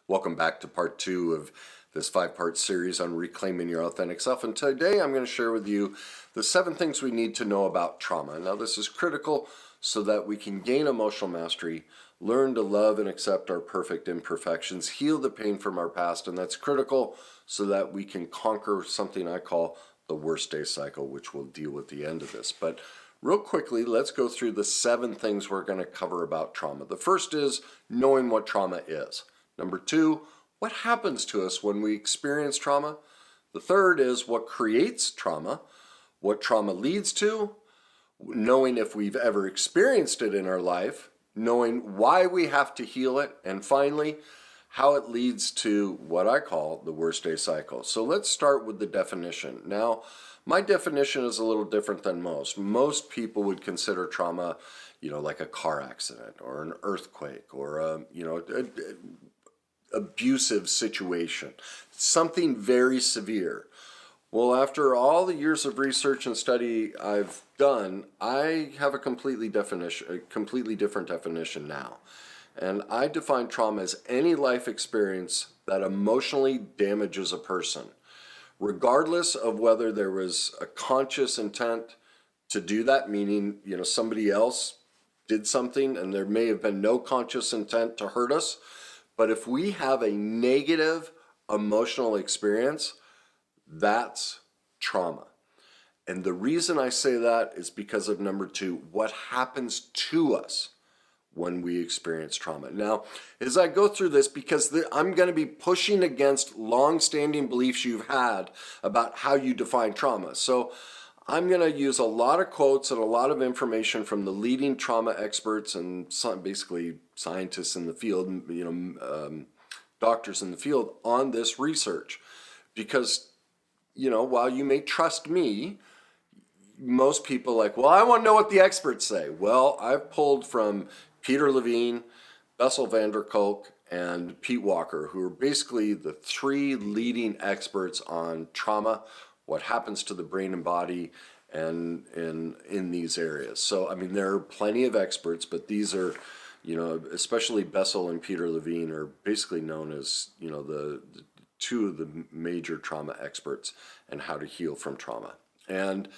Welcome back to part 2 of this 5-part series on reclaiming your authentic self. And today I'm going to share with you the 7 things we need to know about trauma. Now this is critical so that we can gain emotional mastery, learn to love and accept our perfect imperfections, heal the pain from our past, and that's critical so that we can conquer something I call the worst day cycle, which we'll deal with at the end of this. But real quickly, let's go through the 7 things we're going to cover about trauma. The first is knowing what trauma is. Number 2, what happens to us when we experience trauma? The third is what creates trauma, what trauma leads to, knowing if we've ever experienced it in our life, knowing why we have to heal it, and finally, how it leads to what I call the worst day cycle. So let's start with the definition. Now, my definition is a little different than most. Most people would consider trauma, like a car accident or an earthquake or a abusive situation, something very severe. Well, after all the years of research and study I've done, I have a completely different definition now. And I define trauma as any life experience that emotionally damages a person, regardless of whether there was a conscious intent to do that, meaning, somebody else did something and there may have been no conscious intent to hurt us. But if we have a negative emotional experience, that's trauma. And the reason I say that is because of number 2, what happens to us when we experience trauma. Now, as I go through this, because I'm going to be pushing against long-standing beliefs you've had about how you define trauma. So I'm going to use a lot of quotes and a lot of information from the leading trauma experts and basically scientists in the field, doctors in the field on this research. Because, while you may trust me, most people I want to know what the experts say. Well, I've pulled from Peter Levine, Bessel van der Kolk, and Pete Walker, who are basically the 3 leading experts on trauma, what happens to the brain and body, and in these areas. So, there are plenty of experts, but these are, especially Bessel and Peter Levine are basically known as, the 2 of the major trauma experts and how to heal from trauma. And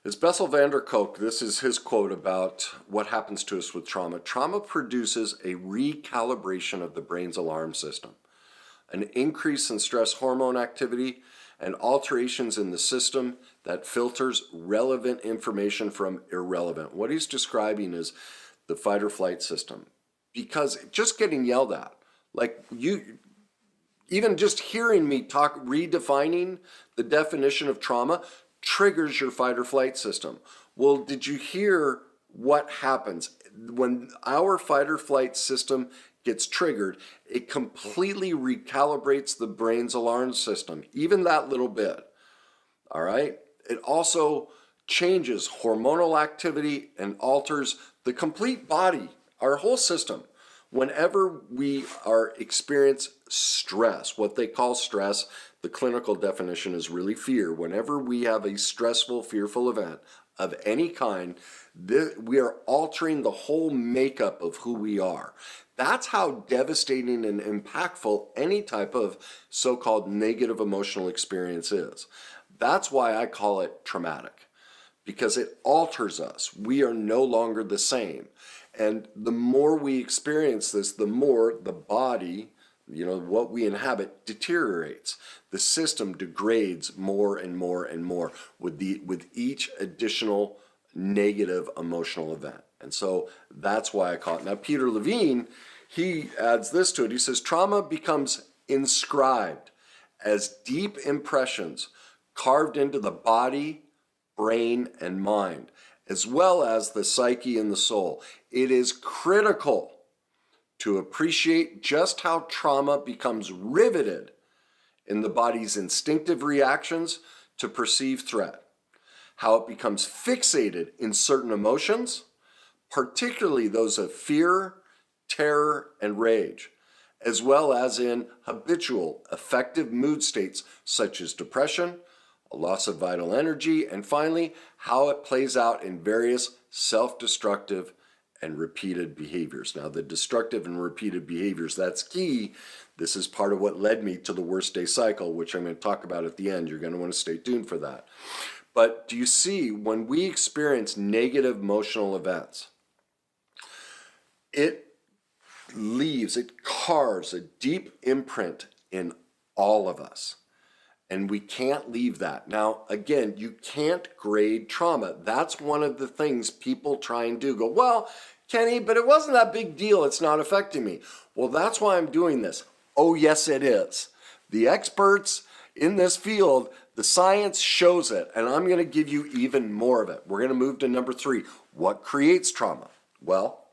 as Bessel van der Kolk, this is his quote about what happens to us with trauma. Trauma produces a recalibration of the brain's alarm system, an increase in stress hormone activity, and alterations in the system that filters relevant information from irrelevant. What he's describing is the fight or flight system. Because just getting yelled at, even just hearing me talk, redefining the definition of trauma, triggers your fight or flight system. Well, did you hear what happens? When our fight or flight system gets triggered, it completely recalibrates the brain's alarm system, even that little bit. All right? It also changes hormonal activity and alters the complete body, our whole system. Whenever we experience stress, what they call stress, the clinical definition is really fear. Whenever we have a stressful, fearful event of any kind, we are altering the whole makeup of who we are. That's how devastating and impactful any type of so-called negative emotional experience is. That's why I call it traumatic, because it alters us. We are no longer the same. And the more we experience this, the more the body, what we inhabit, deteriorates. The system degrades more and more and more with each additional negative emotional event. And so that's why I call it. Now, Peter Levine, he adds this to it. He says, trauma becomes inscribed as deep impressions carved into the body, brain, and mind, as well as the psyche and the soul. It is critical to appreciate just how trauma becomes riveted in the body's instinctive reactions to perceived threat, how it becomes fixated in certain emotions, particularly those of fear, terror, and rage, as well as in habitual affective mood states such as depression, a loss of vital energy, and finally, how it plays out in various self-destructive and repeated behaviors. Now, the destructive and repeated behaviors, that's key. This is part of what led me to the worst day cycle, which I'm going to talk about at the end. You're going to want to stay tuned for that. But do you see, when we experience negative emotional events, it carves a deep imprint in all of us. And we can't leave that. Now, again, you can't grade trauma. That's one of the things people try and do. Go, well, Kenny, but it wasn't that big deal. It's not affecting me. Well, that's why I'm doing this. Oh, yes, it is. The experts in this field, the science shows it. And I'm going to give you even more of it. We're going to move to number 3. What creates trauma? Well,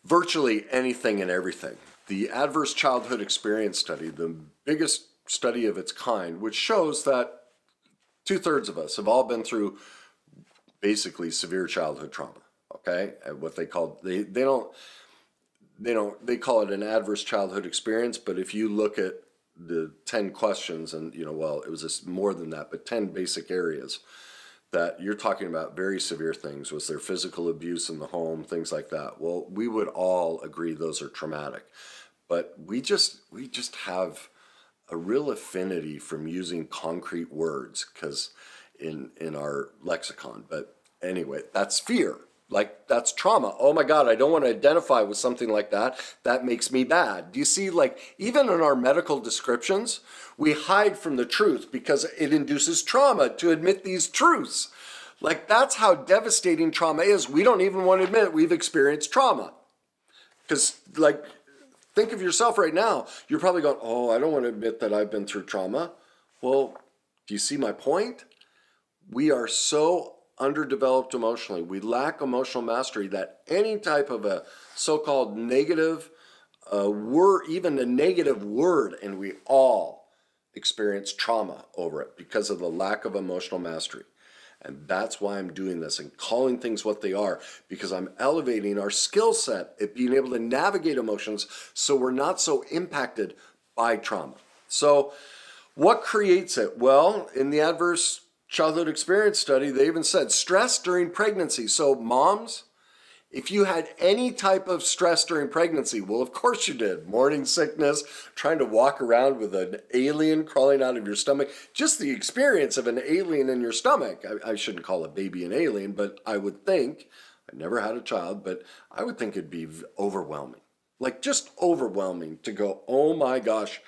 virtually anything and everything. The Adverse Childhood Experience Study, the biggest study of its kind, which shows that 2/3 of us have all been through basically severe childhood trauma. Okay, and what they call they call it an adverse childhood experience. But if you look at the 10 questions, and well, it was more than that, but 10 basic areas that you're talking about, very severe things. Was there physical abuse in the home, things like that? Well, we would all agree those are traumatic, but we just have a real affinity from using concrete words because in our lexicon. But anyway, that's fear. Like, that's trauma. Oh my God, I don't want to identify with something like that. That makes me bad. Do you see, like, even in our medical descriptions, we hide from the truth because it induces trauma to admit these truths. Like, that's how devastating trauma is. We don't even want to admit we've experienced trauma. Because, like, think of yourself right now. You're probably going, oh, I don't want to admit that I've been through trauma. Well, do you see my point? We are so underdeveloped emotionally. We lack emotional mastery that any type of a so-called negative word, even a negative word, and we all experience trauma over it because of the lack of emotional mastery. And that's why I'm doing this and calling things what they are, because I'm elevating our skill set at being able to navigate emotions so we're not so impacted by trauma. So what creates it? Well, in the Adverse Childhood Experience Study, they even said stress during pregnancy. So moms, if you had any type of stress during pregnancy, well, of course you did. Morning sickness, trying to walk around with an alien crawling out of your stomach. Just the experience of an alien in your stomach. I shouldn't call a baby an alien, but I would think, I never had a child, but I would think it'd be overwhelming. Like, just overwhelming to go, oh my gosh,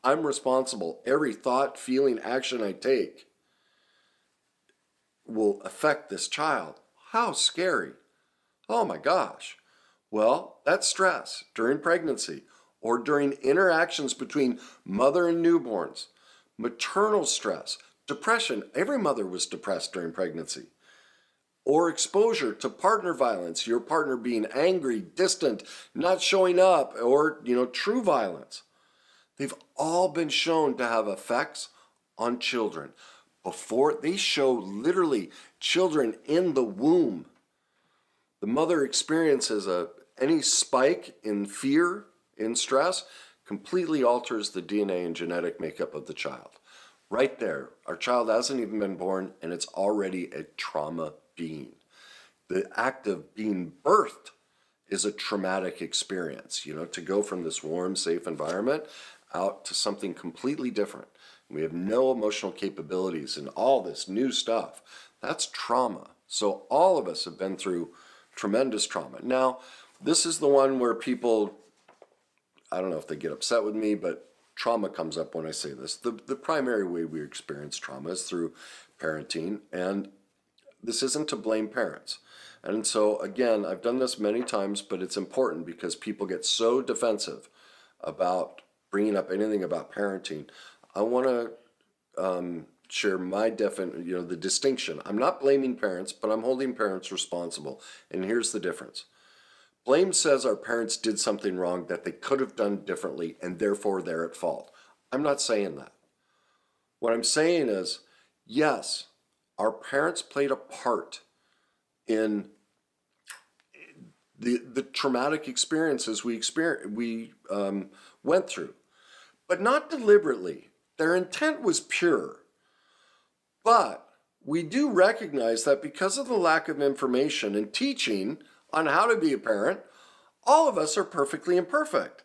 I'm responsible. Every thought, feeling, action I take will affect this child. How scary. Oh my gosh. Well, that's stress during pregnancy or during interactions between mother and newborns. Maternal stress, depression. Every mother was depressed during pregnancy. Or exposure to partner violence, your partner being angry, distant, not showing up, or, true violence. They've all been shown to have effects on children. Before they show literally children in the womb. The mother experiences any spike in fear, in stress, completely alters the DNA and genetic makeup of the child. Right there, our child hasn't even been born and it's already a trauma being. The act of being birthed is a traumatic experience, to go from this warm, safe environment out to something completely different. We have no emotional capabilities and all this new stuff. That's trauma. So all of us have been through tremendous trauma. Now, this is the one where people, I don't know if they get upset with me, but trauma comes up when I say this. The primary way we experience trauma is through parenting, and this isn't to blame parents. And so, again, I've done this many times, but it's important because people get so defensive about bringing up anything about parenting. I want to share my the distinction. I'm not blaming parents, but I'm holding parents responsible. And here's the difference. Blame says our parents did something wrong that they could have done differently, and therefore they're at fault. I'm not saying that. What I'm saying is, yes, our parents played a part in the traumatic experiences we went through, but not deliberately. Their intent was pure. But we do recognize that because of the lack of information and teaching on how to be a parent, all of us are perfectly imperfect.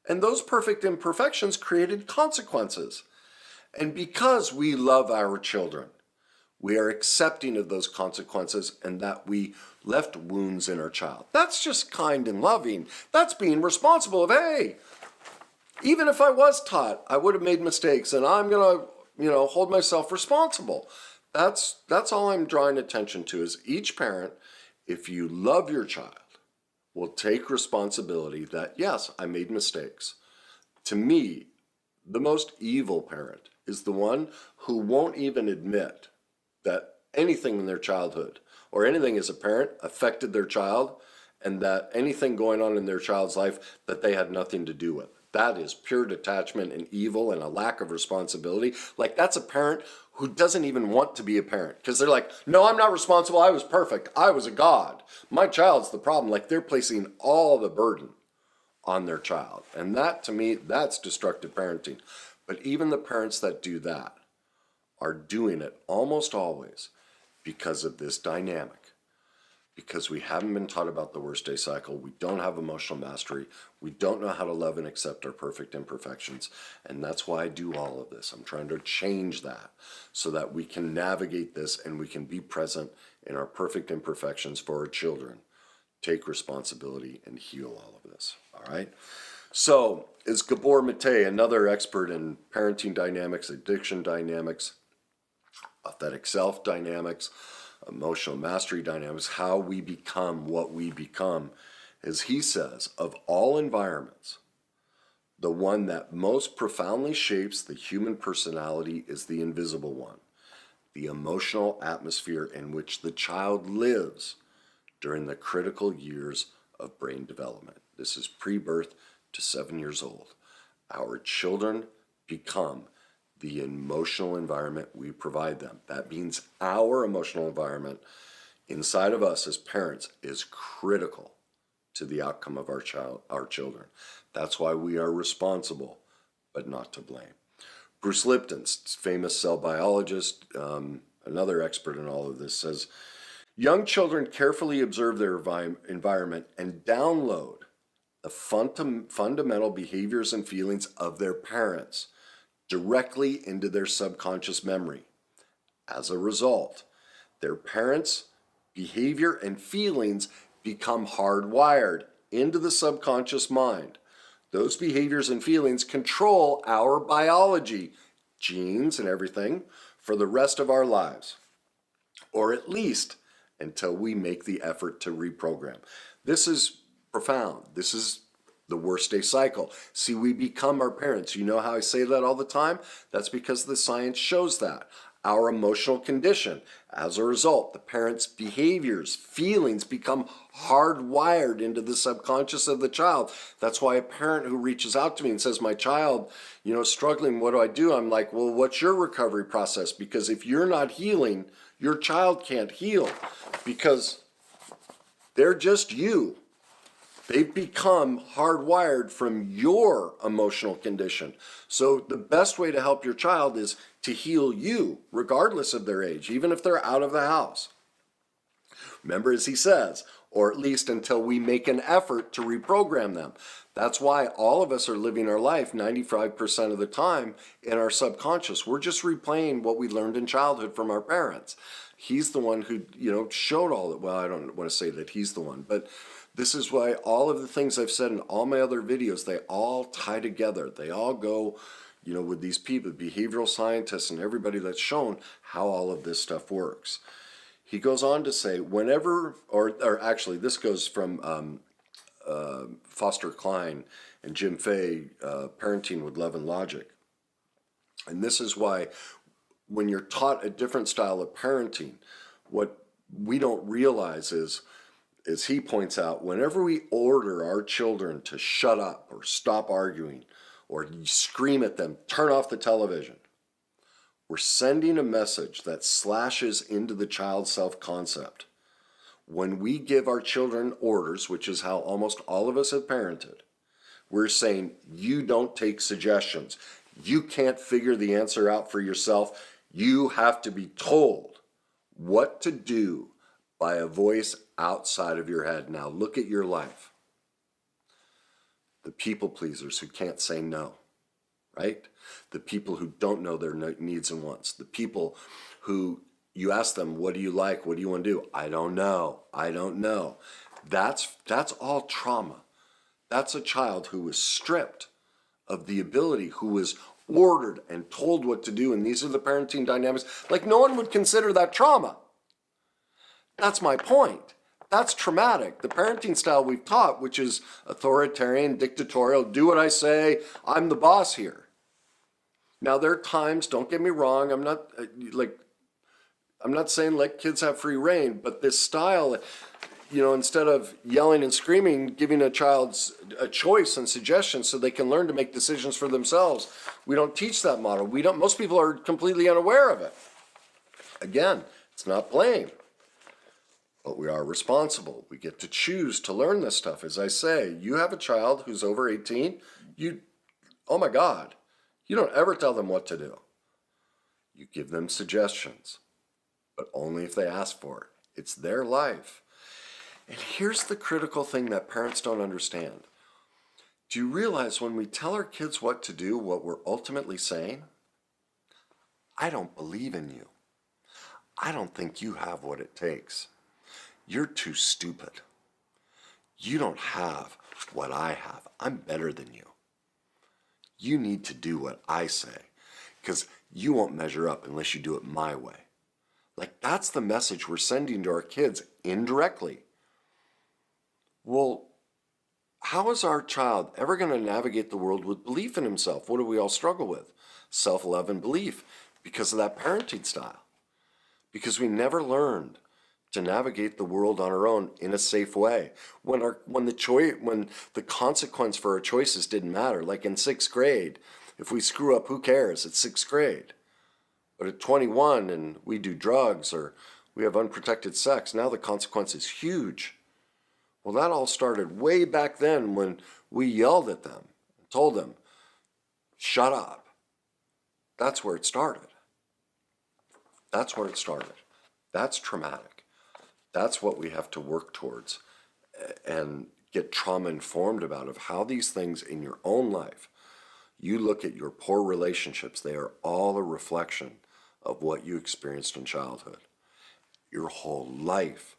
And those perfect imperfections created consequences. And because we love our children, we are accepting of those consequences and that we left wounds in our child. That's just kind and loving. That's being responsible of, hey, even if I was taught, I would have made mistakes and I'm going to, hold myself responsible. That's all I'm drawing attention to is each parent, if you love your child, will take responsibility that, yes, I made mistakes. To me, the most evil parent is the one who won't even admit that anything in their childhood or anything as a parent affected their child and that anything going on in their child's life that they had nothing to do with. That is pure detachment and evil and a lack of responsibility. Like that's a parent who doesn't even want to be a parent because they're like, no, I'm not responsible. I was perfect. I was a god. My child's the problem. Like they're placing all the burden on their child. And that to me, that's destructive parenting. But even the parents that do that are doing it almost always because of this dynamic. Because we haven't been taught about the worst day cycle. We don't have emotional mastery. We don't know how to love and accept our perfect imperfections. And that's why I do all of this. I'm trying to change that so that we can navigate this and we can be present in our perfect imperfections for our children. Take responsibility and heal all of this. All right? So, is Gabor Mate, another expert in parenting dynamics, addiction dynamics, authentic self dynamics, emotional mastery dynamics, how we become what we become, as he says, of all environments, the one that most profoundly shapes the human personality is the invisible one, the emotional atmosphere in which the child lives during the critical years of brain development. This is pre-birth to 7 years old. Our children become the emotional environment we provide them. That means our emotional environment inside of us as parents is critical to the outcome of our children. That's why we are responsible, but not to blame. Bruce Lipton, famous cell biologist, another expert in all of this, says, young children carefully observe their environment and download the fundamental behaviors and feelings of their parents directly into their subconscious memory. As a result, their parents' behavior and feelings become hardwired into the subconscious mind. Those behaviors and feelings control our biology, genes and everything, for the rest of our lives, or at least until we make the effort to reprogram. This is profound. This is the worst day cycle. See, we become our parents. You know how I say that all the time? That's because the science shows that. Our emotional condition. As a result, the parent's behaviors, feelings become hardwired into the subconscious of the child. That's why a parent who reaches out to me and says, my child, struggling, what do? I'm like, well, what's your recovery process? Because if you're not healing, your child can't heal because they're just you. They've become hardwired from your emotional condition. So the best way to help your child is to heal you, regardless of their age, even if they're out of the house. Remember, as he says, or at least until we make an effort to reprogram them. That's why all of us are living our life 95% of the time in our subconscious. We're just replaying what we learned in childhood from our parents. He's the one who, showed all that. Well, I don't want to say that he's the one, but this is why all of the things I've said in all my other videos, they all tie together. They all go, with these people, behavioral scientists and everybody that's shown how all of this stuff works. He goes on to say, whenever, or actually this goes from Foster Cline and Jim Fay, Parenting with Love and Logic. And this is why when you're taught a different style of parenting, what we don't realize is, as he points out, whenever we order our children to shut up or stop arguing or scream at them, turn off the television, we're sending a message that slashes into the child's self-concept. When we give our children orders, which is how almost all of us have parented, we're saying, you don't take suggestions. You can't figure the answer out for yourself. You have to be told what to do by a voice outside of your head. Now look at your life. The people pleasers who can't say no, right? The people who don't know their needs and wants. The people who you ask them, what do you like? What do you want to do? I don't know. I don't know. That's all trauma. That's a child who was stripped of the ability, who was ordered and told what to do. And these are the parenting dynamics. Like, no one would consider that trauma. That's my point. That's traumatic. The parenting style we've taught, which is authoritarian, dictatorial, do what I say, I'm the boss here. Now, there are times, don't get me wrong, I'm not saying let kids have free reign, but this style, instead of yelling and screaming, giving a child a choice and suggestions so they can learn to make decisions for themselves. We don't teach that model. Most people are completely unaware of it. Again, it's not blame, but we are responsible. We get to choose to learn this stuff. As I say, you have a child who's over 18, oh my God, you don't ever tell them what to do. You give them suggestions, but only if they ask for it. It's their life. And here's the critical thing that parents don't understand. Do you realize when we tell our kids what to do, what we're ultimately saying? I don't believe in you. I don't think you have what it takes. You're too stupid. You don't have what I have. I'm better than you. You need to do what I say, because you won't measure up unless you do it my way. Like, that's the message we're sending to our kids indirectly. Well, how is our child ever going to navigate the world with belief in himself? What do we all struggle with? Self-love and belief, because of that parenting style. Because we never learned to navigate the world on our own in a safe way. When the consequence for our choices didn't matter, like in 6th grade, if we screw up, who cares? It's 6th grade. But at 21 and we do drugs or we have unprotected sex, now the consequence is huge. Well, that all started way back then when we yelled at them and told them, shut up. That's where it started. That's where it started. That's traumatic. That's what we have to work towards and get trauma informed about, of how these things in your own life, you look at your poor relationships, they are all a reflection of what you experienced in childhood. Your whole life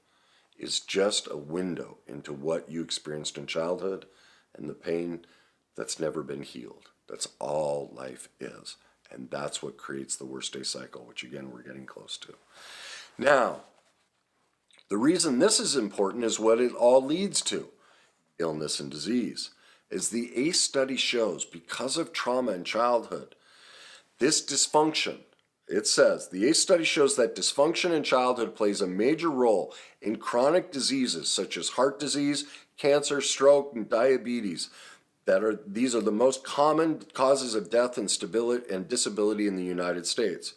is just a window into what you experienced in childhood and the pain that's never been healed. That's all life is. And that's what creates the worst day cycle, which again, we're getting close to. Now, the reason this is important is what it all leads to, illness and disease. As the ACE study shows, because of trauma in childhood, this dysfunction, it says, the ACE study shows that dysfunction in childhood plays a major role in chronic diseases such as heart disease, cancer, stroke, and diabetes. These are the most common causes of death and disability in the United States.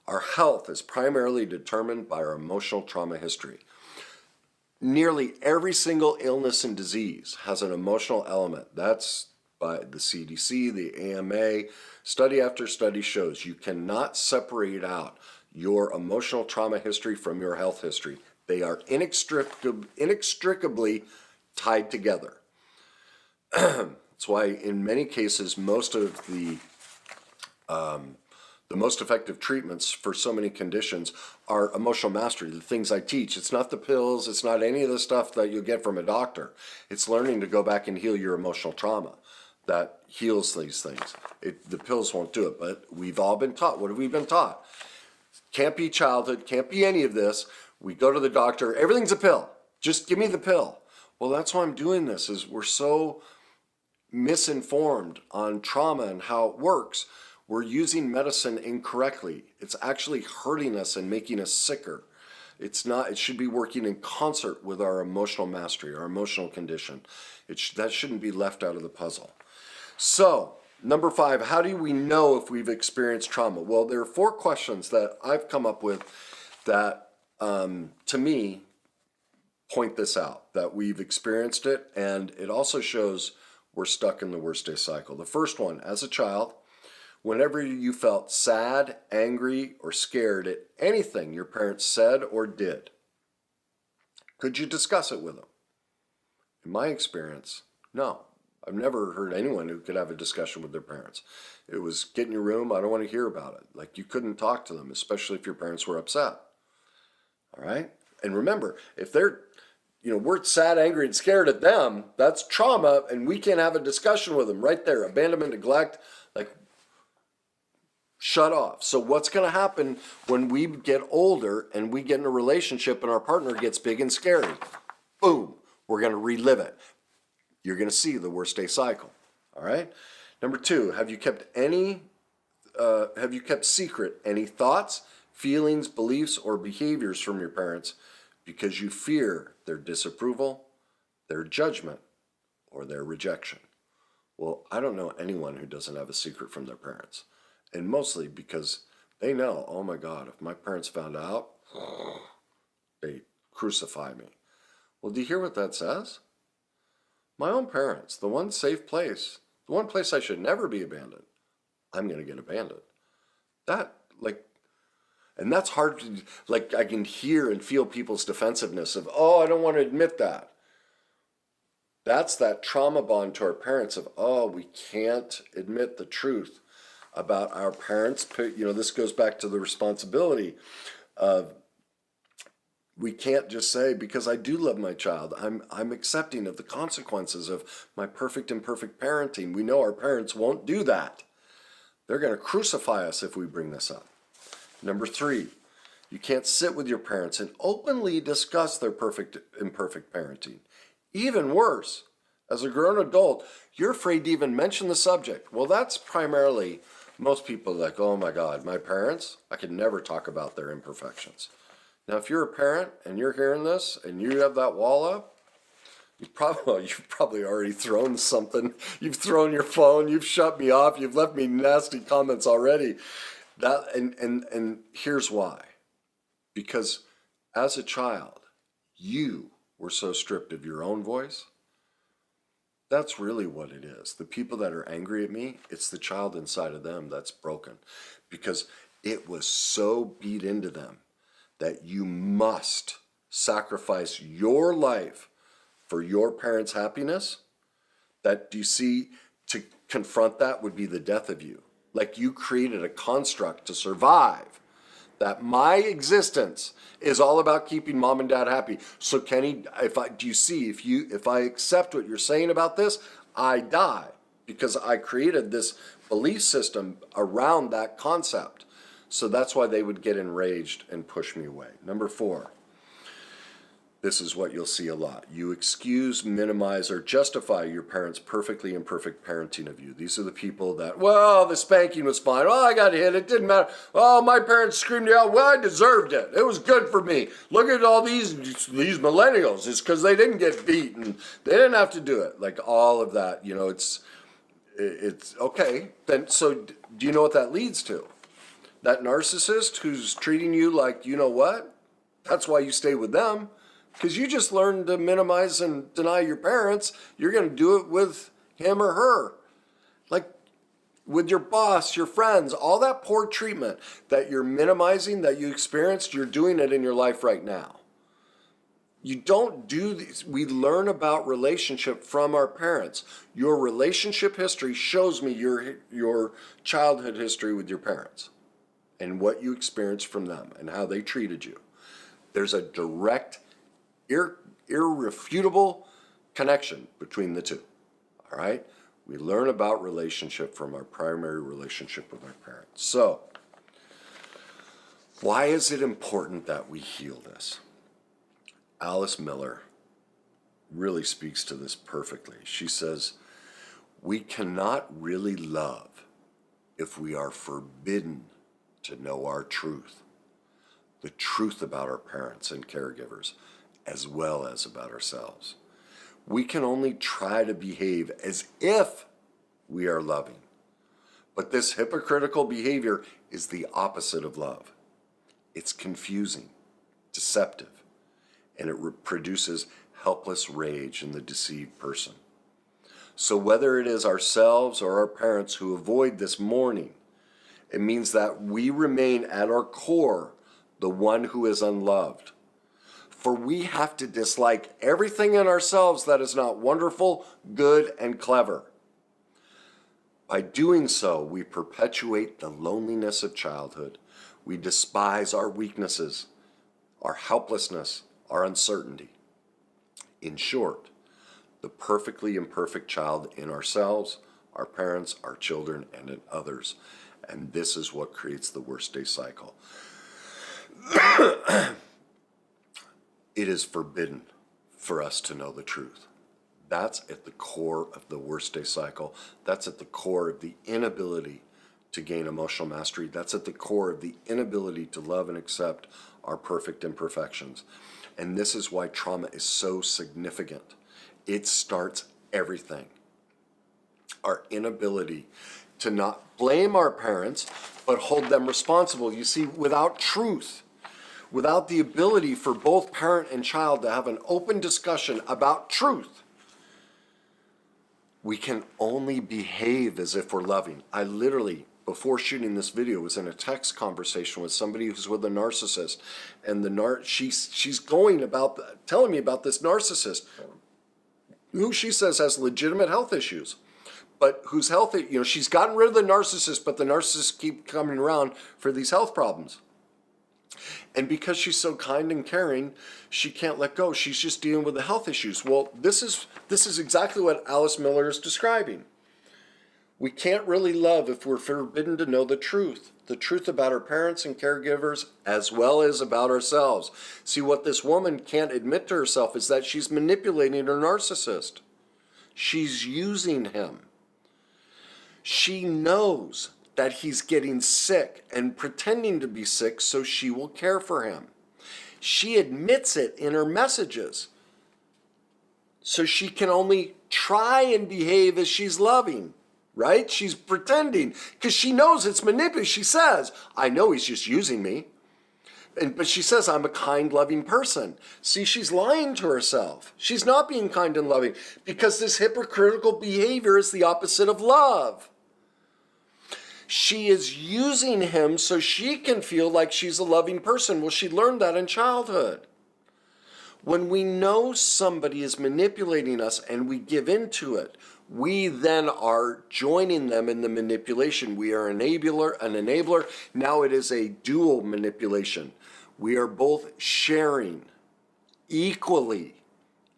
Our health is primarily determined by our emotional trauma history. Nearly every single illness and disease has an emotional element. That's by the CDC, the AMA. Study after study shows you cannot separate out your emotional trauma history from your health history. They are inextricably tied together. That's why in many cases, most of the most effective treatments for so many conditions are emotional mastery, the things I teach. It's not the pills, it's not any of the stuff that you get from a doctor. It's learning to go back and heal your emotional trauma that heals these things. The pills won't do it, but we've all been taught. What have we been taught? Can't be childhood, can't be any of this. We go to the doctor, everything's a pill. Just give me the pill. Well, that's why I'm doing this, is we're so misinformed on trauma and how it works. We're using medicine incorrectly. It's actually hurting us and making us sicker. It's not. It should be working in concert with our emotional mastery, our emotional condition. That shouldn't be left out of the puzzle. So, number 5, how do we know if we've experienced trauma? Well, there are 4 questions that I've come up with that, to me, point this out, that we've experienced it, and it also shows we're stuck in the worst day cycle. The first one, as a child, whenever you felt sad, angry, or scared at anything your parents said or did? Could you discuss it with them? In my experience, no. I've never heard anyone who could have a discussion with their parents. It was, get in your room, I don't want to hear about it. Like, you couldn't talk to them, especially if your parents were upset. All right? And remember, if they're, we're sad, angry, and scared at them, that's trauma, and we can't have a discussion with them right there. Abandonment, neglect, like, shut off. So what's going to happen when we get older and we get in a relationship and our partner gets big and scary? Boom, we're going to relive it. You're going to see the worst day cycle. All right. Number 2, have you kept secret any thoughts, feelings, beliefs, or behaviors from your parents because you fear their disapproval, their judgment, or their rejection? Well, I don't know anyone who doesn't have a secret from their parents. And mostly because they know, oh my God, if my parents found out, they'd crucify me. Well, do you hear what that says? My own parents, the one safe place, the one place I should never be abandoned, I'm going to get abandoned. And that's hard to, I can hear and feel people's defensiveness of, oh, I don't want to admit that. That's that trauma bond to our parents of, oh, we can't admit the truth about our parents. This goes back to the responsibility of, we can't just say, because I do love my child, I'm accepting of the consequences of my perfect imperfect parenting. We know our parents won't do that. They're going to crucify us if we bring this up. Number 3, you can't sit with your parents and openly discuss their perfect imperfect parenting. Even worse, as a grown adult, you're afraid to even mention the subject. Well, that's primarily most people like, oh my God, my parents, I could never talk about their imperfections. Now, if you're a parent and you're hearing this and you have that wall up, you've probably already thrown something. You've thrown your phone, you've shut me off, you've left me nasty comments already. And here's why. Because as a child, you were so stripped of your own voice. That's really what it is. The people that are angry at me, it's the child inside of them that's broken. Because it was so beat into them that you must sacrifice your life for your parents' happiness, that, do you see, to confront that would be the death of you. Like, you created a construct to survive, that my existence is all about keeping mom and dad happy. So Kenny, if I accept what you're saying about this, I die, because I created this belief system around that concept. So that's why they would get enraged and push me away. Number 4, this is what you'll see a lot. You excuse, minimize, or justify your parents' perfectly imperfect parenting of you. These are the people that, well, the spanking was fine. Oh, I got hit. It didn't matter. Oh, my parents screamed out. Well, I deserved it. It was good for me. Look at all these millennials. It's because they didn't get beaten. They didn't have to do it. Like, all of that, it's okay. Then, so do you know what that leads to? That narcissist who's treating you like, you know what? That's why you stay with them. Because you just learned to minimize and deny your parents. You're going to do it with him or her. Like with your boss, your friends, all that poor treatment that you're minimizing, that you experienced, you're doing it in your life right now. You don't do these. We learn about relationship from our parents. Your relationship history shows me your childhood history with your parents and what you experienced from them and how they treated you. There's a direct, irrefutable connection between the two. All right? We learn about relationship from our primary relationship with our parents. So, why is it important that we heal this? Alice Miller really speaks to this perfectly. She says, we cannot really love if we are forbidden to know our truth, the truth about our parents and caregivers, as well as about ourselves. We can only try to behave as if we are loving. But this hypocritical behavior is the opposite of love. It's confusing, deceptive, and it produces helpless rage in the deceived person. So whether it is ourselves or our parents who avoid this mourning, It means that we remain at our core the one who is unloved. For we have to dislike everything in ourselves that is not wonderful, good, and clever. By doing so, we perpetuate the loneliness of childhood. We despise our weaknesses, our helplessness, our uncertainty. In short, the perfectly imperfect child in ourselves, our parents, our children, and in others. And this is what creates the worst day cycle. It is forbidden for us to know the truth. That's at the core of the worst day cycle. That's at the core of the inability to gain emotional mastery. That's at the core of the inability to love and accept our perfect imperfections. And this is why trauma is so significant. It starts everything. Our inability to not blame our parents, but hold them responsible. You see, without truth, without the ability for both parent and child to have an open discussion about truth, we can only behave as if we're loving. I literally, before shooting this video, was in a text conversation with somebody who's with a narcissist, and she's going about telling me about this narcissist who she says has legitimate health issues, but whose health, she's gotten rid of the narcissist, but the narcissists keep coming around for these health problems. And because she's so kind and caring, she can't let go. She's just dealing with the health issues. Well, this is exactly what Alice Miller is describing. We can't really love if we're forbidden to know the truth about our parents and caregivers, as well as about ourselves. See, what this woman can't admit to herself is that she's manipulating her narcissist. She's using him. She knows that he's getting sick and pretending to be sick so she will care for him. She admits it in her messages. So she can only try and behave as she's loving, right? She's pretending because she knows it's manipulative. She says, I know he's just using me. But she says, I'm a kind, loving person. See, she's lying to herself. She's not being kind and loving because this hypocritical behavior is the opposite of love. She is using him so she can feel like she's a loving person. Well, she learned that in childhood. When we know somebody is manipulating us and we give into it, we then are joining them in the manipulation. We are an enabler. Now it is a dual manipulation. We are both sharing equally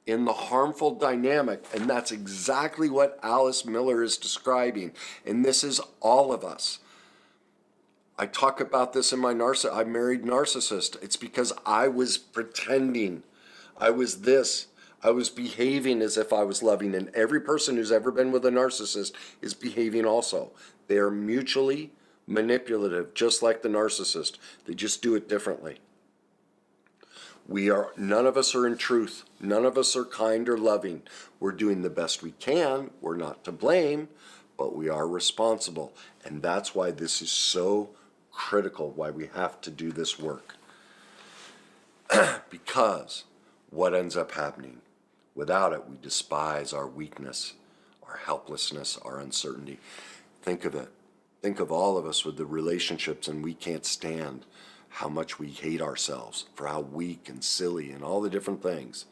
in the harmful dynamic, and that's exactly what Alice Miller is describing. And this is all of us. I talk about this in my I married narcissist. It's because I was pretending. I was behaving as if I was loving, and every person who's ever been with a narcissist is behaving also. They are mutually manipulative, just like the narcissist. They just do it differently. None of us are in truth. None of us are kind or loving. We're doing the best we can. We're not to blame, but we are responsible. And that's why this is so critical, why we have to do this work. Because what ends up happening? Without it, we despise our weakness, our helplessness, our uncertainty. Think of it. Think of all of us with the relationships, and we can't stand how much we hate ourselves for how weak and silly and all the different things.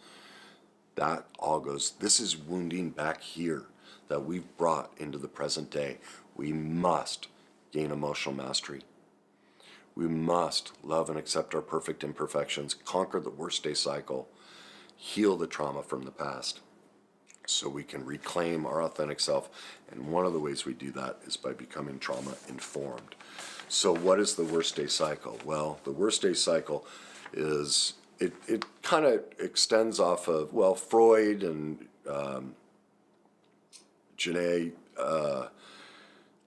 That all goes, this is wounding back here that we've brought into the present day. We must gain emotional mastery. We must love and accept our perfect imperfections, conquer the worst day cycle, heal the trauma from the past so we can reclaim our authentic self. And one of the ways we do that is by becoming trauma informed. So what is the worst day cycle? Well, the worst day cycle is, it kind of extends off of, well, Freud and Janae,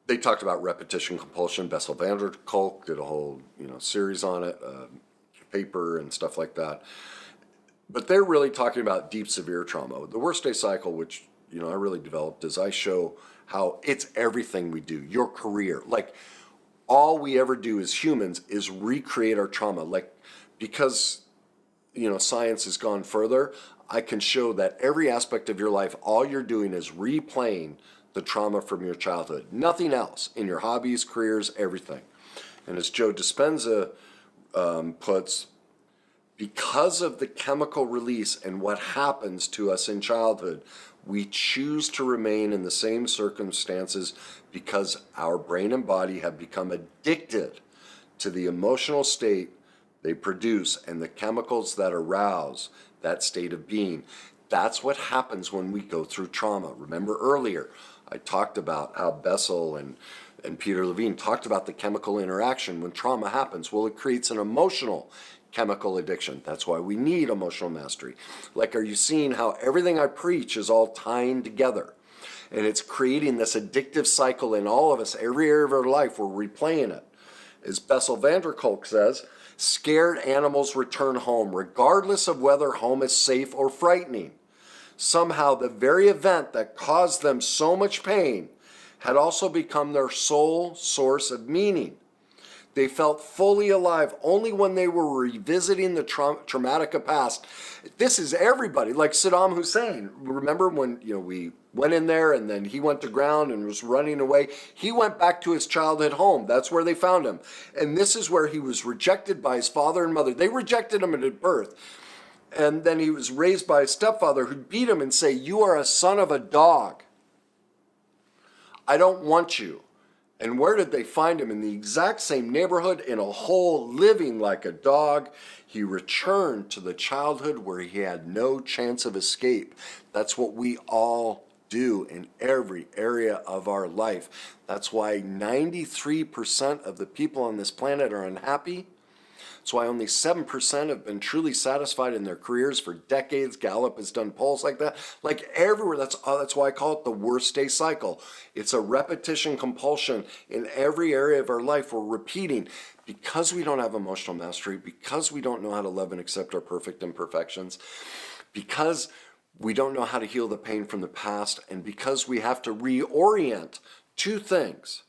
they talked about repetition compulsion. Bessel van der Kolk did a whole series on it, paper and stuff like that. But they're really talking about deep, severe trauma. The worst day cycle, which I really developed, is I show how it's everything we do. Your career, like all we ever do as humans is recreate our trauma. Like, because science has gone further, I can show that every aspect of your life, all you're doing is replaying the trauma from your childhood. Nothing else in your hobbies, careers, everything. And as Joe Dispenza puts, because of the chemical release and what happens to us in childhood, we choose to remain in the same circumstances because our brain and body have become addicted to the emotional state they produce and the chemicals that arouse that state of being. That's what happens when we go through trauma. Remember earlier, I talked about how Bessel and Peter Levine talked about the chemical interaction when trauma happens. Well, it creates an emotional chemical addiction. That's why we need emotional mastery. Like, are you seeing how everything I preach is all tying together? And it's creating this addictive cycle in all of us, every area of our life. We're replaying it. As Bessel van der Kolk says, scared animals return home, regardless of whether home is safe or frightening. Somehow, the very event that caused them so much pain had also become their sole source of meaning. They felt fully alive only when they were revisiting the traumatic past. This is everybody, like Saddam Hussein. Remember when we went in there and then he went to ground and was running away? He went back to his childhood home. That's where they found him. And this is where he was rejected by his father and mother. They rejected him at birth. And then he was raised by his stepfather who beat him and say, "You are a son of a dog. I don't want you." And where did they find him? In the exact same neighborhood, in a hole, living like a dog. He returned to the childhood where he had no chance of escape. That's what we all do in every area of our life. That's why 93% of the people on this planet are unhappy. That's why only 7% have been truly satisfied in their careers for decades. Gallup has done polls like that. Like everywhere, that's why I call it the worst day cycle. It's a repetition compulsion in every area of our life. We're repeating because we don't have emotional mastery, because we don't know how to love and accept our perfect imperfections, because we don't know how to heal the pain from the past, and because we have to reorient two things.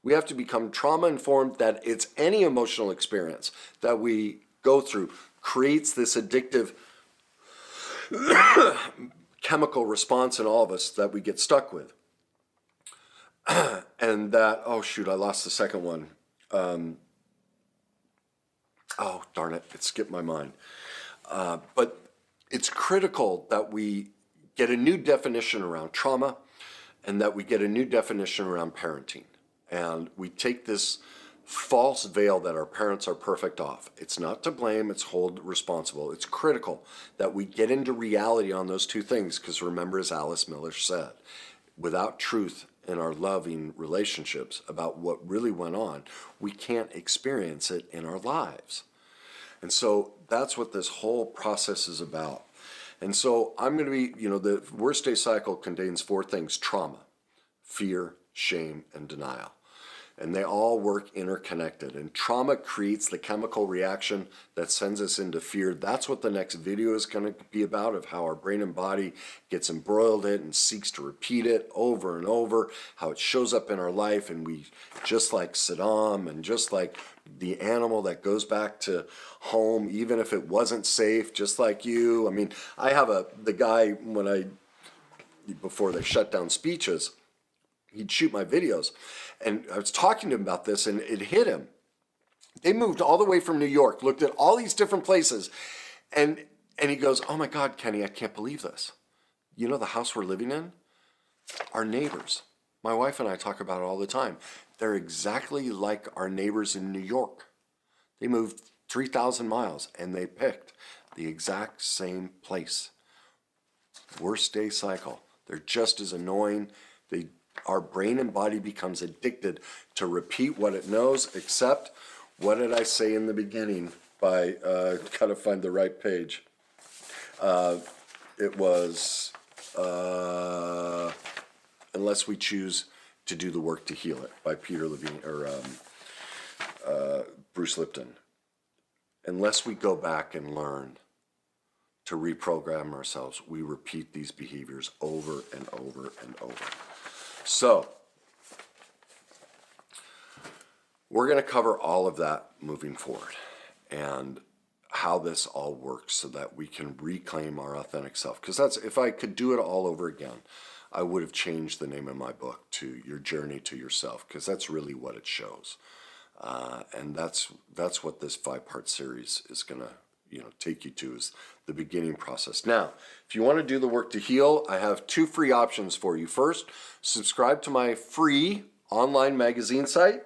We have to become trauma-informed that it's any emotional experience that we go through creates this addictive chemical response in all of us that we get stuck with. And that, oh shoot, I lost the second one. Oh, darn it, it skipped my mind. But it's critical that we get a new definition around trauma and that we get a new definition around parenting. And we take this false veil that our parents are perfect off. It's not to blame, it's hold responsible. It's critical that we get into reality on those two things, because remember, as Alice Miller said, without truth in our loving relationships about what really went on, we can't experience it in our lives. And so that's what this whole process is about. And so I'm going to be, the worst day cycle contains four things: trauma, fear, shame, and denial. And they all work interconnected. And trauma creates the chemical reaction that sends us into fear. That's what the next video is going to be about, of how our brain and body gets embroiled in it and seeks to repeat it over and over, how it shows up in our life. And we, just like Saddam and just like the animal that goes back to home, even if it wasn't safe, just like you. I mean, I have the guy, before they shut down speeches, he'd shoot my videos. And I was talking to him about this, and it hit him. They moved all the way from New York, looked at all these different places, and he goes, "Oh my God, Kenny, I can't believe this. You know the house we're living in? Our neighbors, my wife and I talk about it all the time. They're exactly like our neighbors in New York. They moved 3,000 miles, and they picked the exact same place." Worst day cycle. They're just as annoying. Our brain and body becomes addicted to repeat what it knows, except, what did I say in the beginning? Gotta find the right page. It was, unless we choose to do the work to heal it, by Peter Levine, or Bruce Lipton. Unless we go back and learn to reprogram ourselves, we repeat these behaviors over and over and over. So, we're going to cover all of that moving forward, and how this all works so that we can reclaim our authentic self. Because if I could do it all over again, I would have changed the name of my book to Your Journey to Yourself, because that's really what it shows. And that's what this 5-part series is going to take you to, is the beginning process. Now, if you want to do the work to heal, I have 2 free options for you. First, subscribe to my free online magazine site.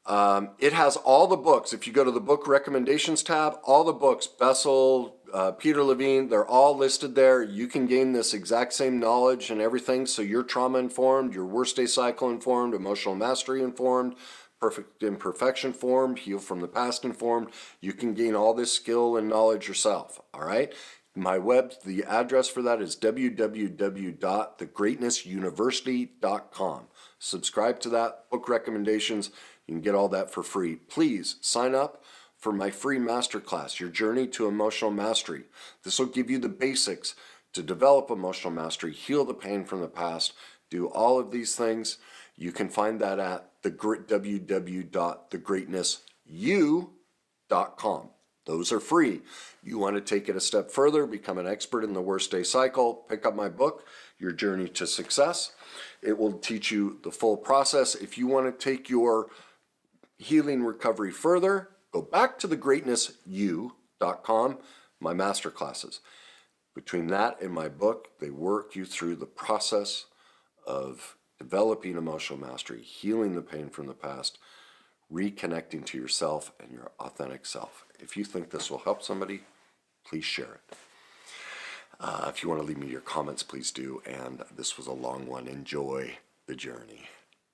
It has all the books. If you go to the book recommendations tab, all the books, Bessel, Peter Levine, they're all listed there. You can gain this exact same knowledge and everything, so you're trauma informed, you're worst day cycle informed, emotional mastery informed, perfect imperfection informed, heal from the past informed. You can gain all this skill and knowledge yourself, all right? The address for that is www.thegreatnessuniversity.com. Subscribe to that, book recommendations. You can get all that for free. Please sign up for my free masterclass, Your Journey to Emotional Mastery. This will give you the basics to develop emotional mastery, heal the pain from the past, do all of these things. You can find that at www.thegreatnessyou.com. Those are free. You want to take it a step further, become an expert in the worst day cycle, pick up my book, Your Journey to Success. It will teach you the full process. If you want to take your healing recovery further, go back to thegreatnessyou.com, my masterclasses. Between that and my book, they work you through the process of developing emotional mastery, healing the pain from the past, reconnecting to yourself and your authentic self. If you think this will help somebody, please share it. If you want to leave me your comments, please do. And this was a long one. Enjoy the journey.